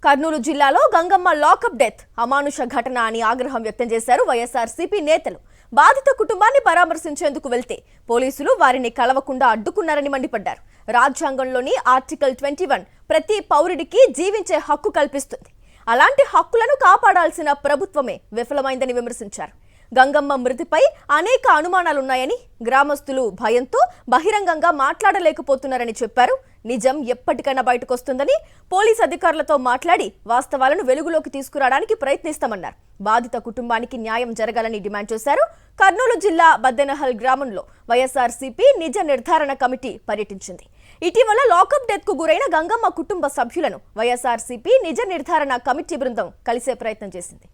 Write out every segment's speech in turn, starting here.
కర్నూలు జిల్లాలో Gangamma lockup death అమానుష ఘటన అని ఆగ్రహం వ్యక్తం చేశారు వైఎస్ఆర్సీపీ నేతలు. బాధిత కుటుంబాన్ని పరామర్శించేందుకు వెళ్తే పోలీసులు వారిని కలవకుండా అడ్డుకున్నారని మండిపడ్డారు. రాజ్యాంగంలోని ఆర్టికల్ 21 ప్రతి పౌరుడికి జీవించే హక్కు కల్పిస్తుంది. అలాంటి హక్కులను కాపాడాల్సిన ప్రభుత్వమే విఫలమైందని విమర్శించారు. గంగమ్మ మృతిపై అనేక అనుమానాలున్నాయని, గ్రామస్తులు భయంతో బహిరంగంగా మాట్లాడలేకపోతున్నారని చెప్పారు. నిజం ఎప్పటికైనా బయటకొస్తుందని పోలీస్ అధికారులతో మాట్లాడి వాస్తవాలను వెలుగులోకి తీసుకురావడానికి ప్రయత్నిస్తామన్నారు. బాధిత కుటుంబానికి న్యాయం జరగాలని డిమాండ్ చేశారు. కర్నూలు జిల్లా బద్దెనహల్ గ్రామంలో వైఎస్ఆర్సీపీ నిజ నిర్ధారణ కమిటీ పర్యటించింది. ఇటీవల లాకప్ డెత్ కు గురైన గంగమ్మ కుటుంబ సభ్యులను వైఎస్ఆర్సీపీ నిజ నిర్ధారణ కమిటీ బృందం కలిసే ప్రయత్నం చేసింది.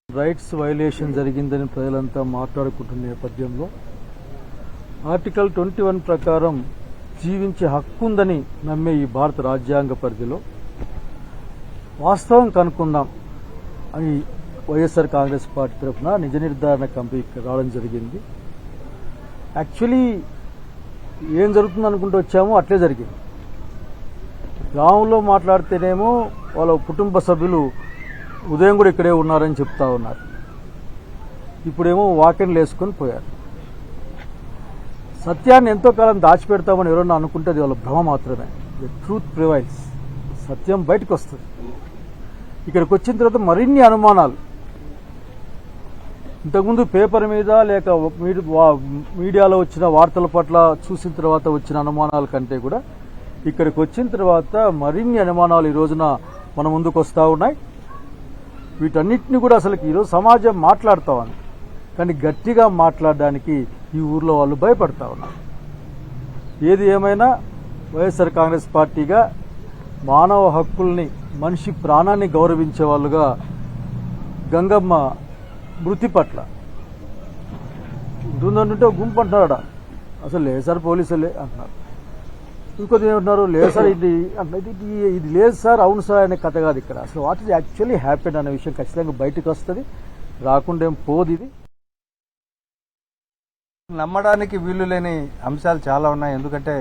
రైట్స్ వైలేషన్ జరిగిందని ప్రజలంతా మాట్లాడుకుంటున్న నేపథ్యంలో ఆర్టికల్ 21 ప్రకారం జీవించే హక్కు ఉందని నమ్మే ఈ భారత రాజ్యాంగ పరిధిలో వాస్తవం కనుక్కుందాం అని వైఎస్ఆర్ కాంగ్రెస్ పార్టీ తరఫున నిజ నిర్ధారణ కమిటీకి రావడం జరిగింది. యాక్చువల్లీ ఏం జరుగుతుంది అనుకుంటూ వచ్చామో అట్లే జరిగింది. గ్రామంలో మాట్లాడితేనేమో వాళ్ళ కుటుంబ సభ్యులు ఉదయం కూడా ఇక్కడే ఉన్నారని చెప్తా ఉన్నారు. ఇప్పుడేమో వాకెన్లు వేసుకొని పోయారు. సత్యాన్ని ఎంతో కాలం దాచిపెడతామని ఎవరన్నా అనుకుంటే అది వాళ్ళ భ్రమ మాత్రమే. The truth prevails. సత్యం బయటకు వస్తుంది. ఇక్కడికి వచ్చిన తర్వాత మరిన్ని అనుమానాలు, ఇంతకుముందు పేపర్ మీద లేక మీడియాలో వచ్చిన వార్తల పట్ల చూసిన తర్వాత వచ్చిన అనుమానాల కంటే కూడా ఇక్కడికి వచ్చిన తర్వాత మరిన్ని అనుమానాలు ఈ రోజున మన ముందుకు వస్తూ ఉన్నాయి. వీటన్నిటిని కూడా అసలు ఈరోజు సమాజం మాట్లాడుతూ ఉంది, కానీ గట్టిగా మాట్లాడడానికి ఈ ఊర్లో వాళ్ళు భయపడతా ఉన్నారు. ఏది ఏమైనా వైఎస్ఆర్ కాంగ్రెస్ పార్టీగా మానవ హక్కుల్ని, మనిషి ప్రాణాన్ని గౌరవించే వాళ్ళుగా గంగమ్మ మృతి పట్ల ఉంటుందంటే గుంపు అంటున్నారట. అసలు లేదు సార్ పోలీసులే అంటున్నారు. ఇంకొద్ది ఏమంటున్నారు, లేదు సార్ ఇది లేదు సార్, అవును సార్ అనే కథ కాదు ఇక్కడ. అసలు వాట్ ఈజ్ యాక్చువల్లీ హ్యాపెన్ అనే విషయం ఖచ్చితంగా బయటకు వస్తుంది. రాకుండా ఏం పోదు. ఇది నమ్మడానికి వీలు లేని అంశాలు చాలా ఉన్నాయి. ఎందుకంటే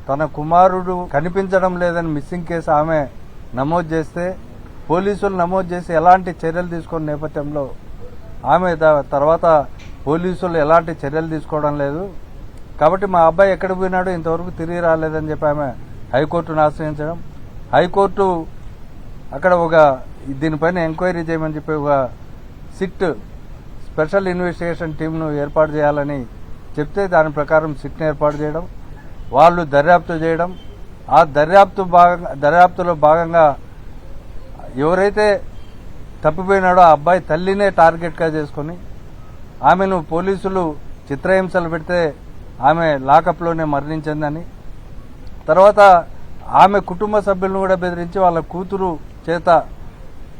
తన కుమారుడు కనిపించడం లేదని మిస్సింగ్ కేసు ఆమె నమోదు చేస్తే పోలీసులు నమోదు చేసి ఎలాంటి చర్యలు తీసుకున్న నేపథ్యంలో ఆమె తర్వాత పోలీసులు ఎలాంటి చర్యలు తీసుకోవడం లేదు. కాబట్టి మా అబ్బాయి ఎక్కడ పోయినాడో ఇంతవరకు తిరిగి రాలేదని చెప్పి ఆమె హైకోర్టును ఆశ్రయించడం, హైకోర్టు అక్కడ దీనిపైన ఎంక్వైరీ చేయమని చెప్పి ఒక సిట్ స్పెషల్ ఇన్వెస్టిగేషన్ టీంను ఏర్పాటు చేయాలని చెప్తే దాని ప్రకారం సిట్ను ఏర్పాటు చేయడం, వాళ్ళు దర్యాప్తు చేయడం, ఆ దర్యాప్తులో భాగంగా ఎవరైతే తప్పిపోయినాడో ఆ అబ్బాయి తల్లినే టార్గెట్గా చేసుకుని ఆమెను పోలీసులు చిత్రహింసలు పెడితే ఆమె లాకప్లోనే మరణించిందని, తర్వాత ఆమె కుటుంబ సభ్యులను కూడా బెదిరించి వాళ్ళ కూతురు చేత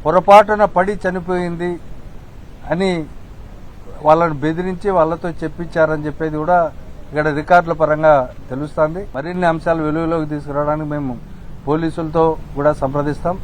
పొరపాటున పడి చనిపోయింది అని వాళ్ళను బెదిరించి వాళ్ళతో చెప్పించారని చెప్పేది కూడా ఇక్కడ రికార్డుల పరంగా తెలుస్తోంది. మరిన్ని అంశాలు వెలుగులోకి తీసుకురావడానికి మేము పోలీసులతో కూడా సంప్రదిస్తాం.